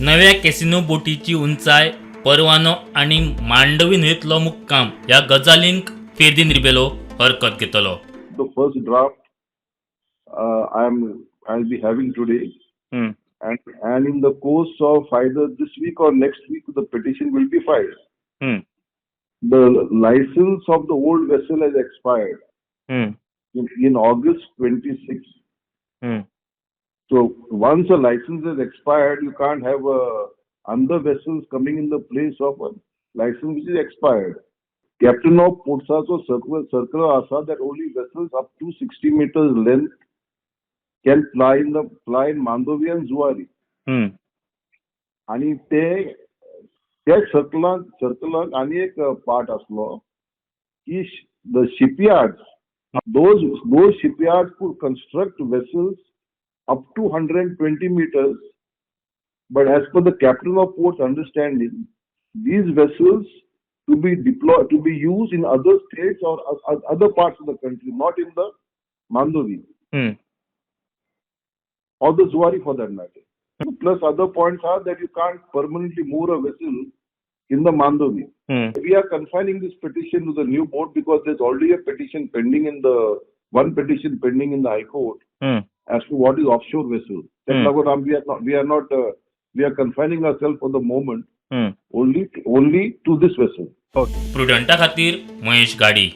नव्या casino बोटीची उंचाय, परवानो आणि मांडवी न्हंयतलो मुक्काम ह्या गजालींक फेर्दीन रिबेलो हरकत घेतलो. The first draft I'll be having today, and in the course of either this week or next week, the petition will be filed. The license of the old vessel has expired in August 26. So once a license is expired, you can't have other vessels coming in the place of a license which is expired. Captain of Portsa's circular asa that only vessels up to 60 meters length can ply in Mandovi and Zuari. आणि त्या सर्कलाक आणि एक part असलो की the shipyards, those shipyards could construct vessels up to 120 meters, but as per the captain of port's understanding, these vessels to be deployed, to be used in other states or other parts of the country, not in the Mandovi or the Zuari for that matter. Plus other points are that you can't permanently move a vessel in the Mandovi. We are confining this petition to the new board because there's already a petition pending in the High Court as to what is offshore vessel. We are confining ourselves for the moment only to this vessel. प्रुडंटा खातीर महेश गाडी.